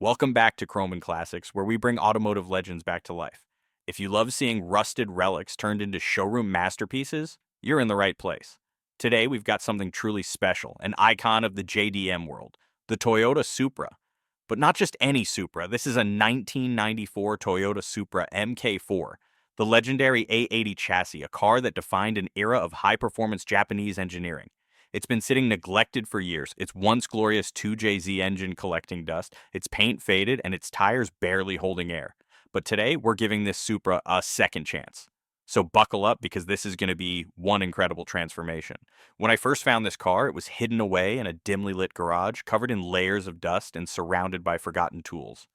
Welcome back to Chrome and Classics, where we bring automotive legends back to life. If you love seeing rusted relics turned into showroom masterpieces, you're in the right place. Today, we've got something truly special, an icon of the JDM world, the Toyota Supra. But not just any Supra, this is a 1994 Toyota Supra MK4, the legendary A80 chassis, a car that defined an era of high-performance Japanese engineering. It's been sitting neglected for years, its once glorious 2JZ engine collecting dust, its paint faded, and its tires barely holding air. But today, we're giving this Supra a second chance. So buckle up because this is going to be one incredible transformation. When I first found this car, it was hidden away in a dimly lit garage, covered in layers of dust and surrounded by forgotten tools.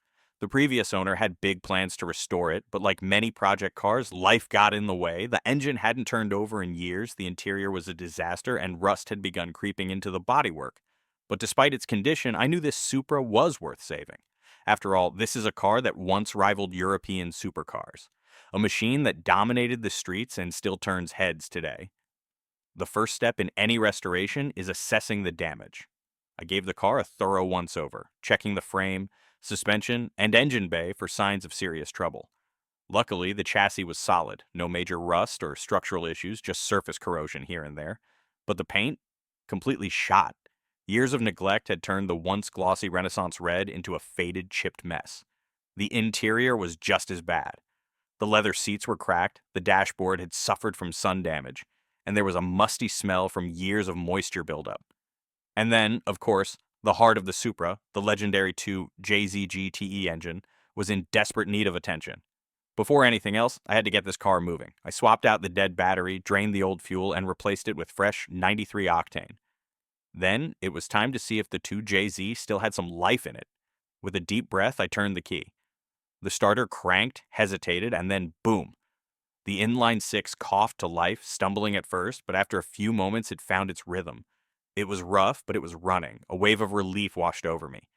The previous owner had big plans to restore it, but like many project cars, life got in the way. The engine hadn't turned over in years, the interior was a disaster, and rust had begun creeping into the bodywork. But despite its condition, I knew this Supra was worth saving. After all, this is a car that once rivaled European supercars, a machine that dominated the streets and still turns heads today. The first step in any restoration is assessing the damage. I gave the car a thorough once-over, checking the frame, suspension, and engine bay for signs of serious trouble. Luckily, the chassis was solid, no major rust or structural issues, just surface corrosion here and there. But the paint? Completely shot. Years of neglect had turned the once glossy Renaissance red into a faded, chipped mess. The interior was just as bad. The leather seats were cracked, the dashboard had suffered from sun damage, and there was a musty smell from years of moisture buildup. And then, of course, the heart of the Supra, the legendary 2 JZG-TE engine, was in desperate need of attention. Before anything else, I had to get this car moving. I swapped out the dead battery, drained the old fuel, and replaced it with fresh 93 octane. Then, it was time to see if the 2JZ still had some life in it. With a deep breath, I turned the key. The starter cranked, hesitated, and then boom. The inline six coughed to life, stumbling at first, but after a few moments it found its rhythm. It was rough, but it was running. A wave of relief washed over me.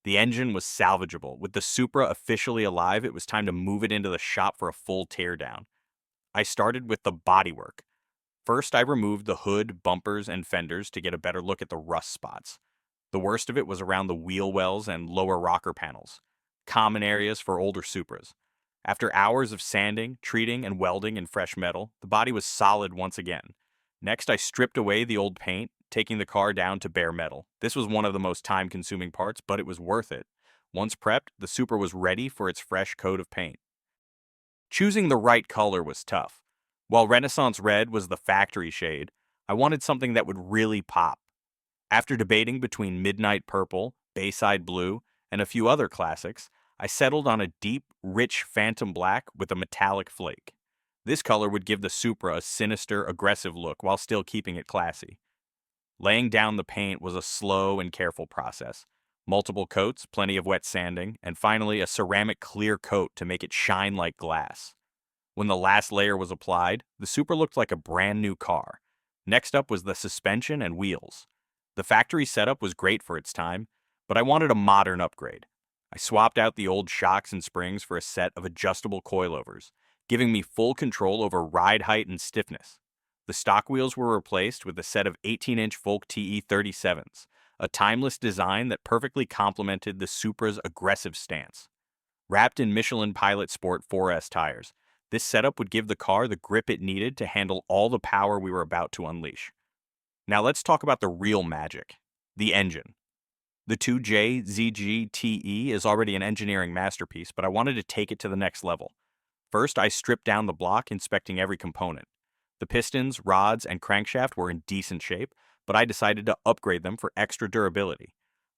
The engine was salvageable. With the Supra officially alive, it was time to move it into the shop for a full teardown. I started with the bodywork. First, I removed the hood, bumpers, and fenders to get a better look at the rust spots. The worst of it was around the wheel wells and lower rocker panels, common areas for older Supras. After hours of sanding, treating, and welding in fresh metal, the body was solid once again. Next, I stripped away the old paint, taking the car down to bare metal. This was one of the most time-consuming parts, but it was worth it. Once prepped, the Supra was ready for its fresh coat of paint. Choosing the right color was tough. While Renaissance Red was the factory shade, I wanted something that would really pop. After debating between Midnight Purple, Bayside Blue, and a few other classics, I settled on a deep, rich phantom black with a metallic flake. This color would give the Supra a sinister, aggressive look while still keeping it classy. Laying down the paint was a slow and careful process. Multiple coats, plenty of wet sanding, and finally a ceramic clear coat to make it shine like glass. When the last layer was applied, the Supra looked like a brand new car. Next up was the suspension and wheels. The factory setup was great for its time, but I wanted a modern upgrade. I swapped out the old shocks and springs for a set of adjustable coilovers, giving me full control over ride height and stiffness. The stock wheels were replaced with a set of 18-inch Volk TE 37s, a timeless design that perfectly complemented the Supra's aggressive stance. Wrapped in Michelin Pilot Sport 4S tires, this setup would give the car the grip it needed to handle all the power we were about to unleash. Now let's talk about the real magic, the engine. The 2J-ZG-TE is already an engineering masterpiece, but I wanted to take it to the next level. First, I stripped down the block, inspecting every component. The pistons, rods, and crankshaft were in decent shape, but I decided to upgrade them for extra durability.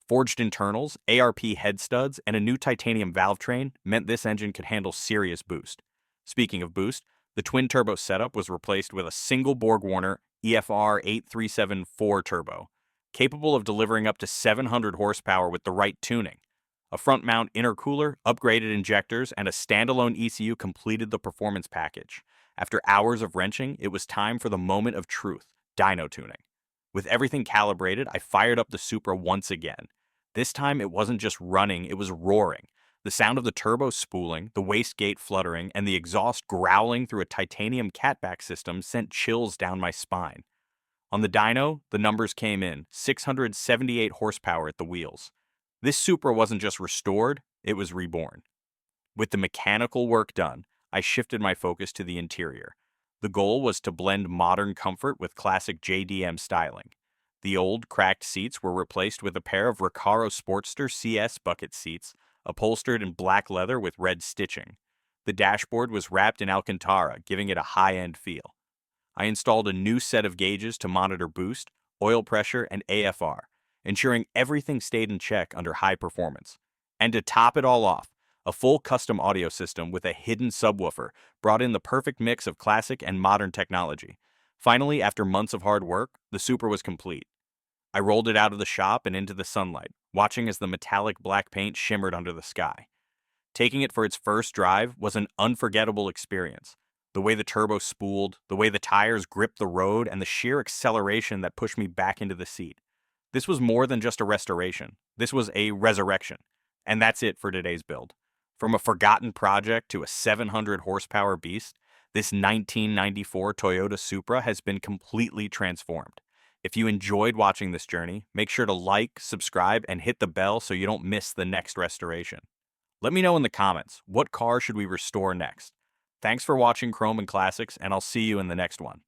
Forged internals, ARP head studs, and a new titanium valve train meant this engine could handle serious boost. Speaking of boost, the twin-turbo setup was replaced with a single Borg-Warner EFR 8374 turbo, capable of delivering up to 700 horsepower with the right tuning. A front-mount intercooler, upgraded injectors, and a standalone ECU completed the performance package. After hours of wrenching, it was time for the moment of truth, dyno tuning. With everything calibrated, I fired up the Supra once again. This time it wasn't just running, it was roaring. The sound of the turbo spooling, the wastegate fluttering, and the exhaust growling through a titanium catback system sent chills down my spine. On the dyno, the numbers came in, 678 horsepower at the wheels. This Supra wasn't just restored, it was reborn. With the mechanical work done, I shifted my focus to the interior. The goal was to blend modern comfort with classic JDM styling. The old, cracked seats were replaced with a pair of Recaro Sportster CS bucket seats, upholstered in black leather with red stitching. The dashboard was wrapped in Alcantara, giving it a high-end feel. I installed a new set of gauges to monitor boost, oil pressure, and AFR, ensuring everything stayed in check under high performance. And to top it all off, a full custom audio system with a hidden subwoofer brought in the perfect mix of classic and modern technology. Finally, after months of hard work, the Supra was complete. I rolled it out of the shop and into the sunlight, watching as the metallic black paint shimmered under the sky. Taking it for its first drive was an unforgettable experience. The way the turbo spooled, the way the tires gripped the road, and the sheer acceleration that pushed me back into the seat. This was more than just a restoration. This was a resurrection. And that's it for today's build. From a forgotten project to a 700 horsepower beast, this 1994 Toyota Supra has been completely transformed. If you enjoyed watching this journey, make sure to like, subscribe, and hit the bell so you don't miss the next restoration. Let me know in the comments, what car should we restore next? Thanks for watching Chrome and Classics, and I'll see you in the next one.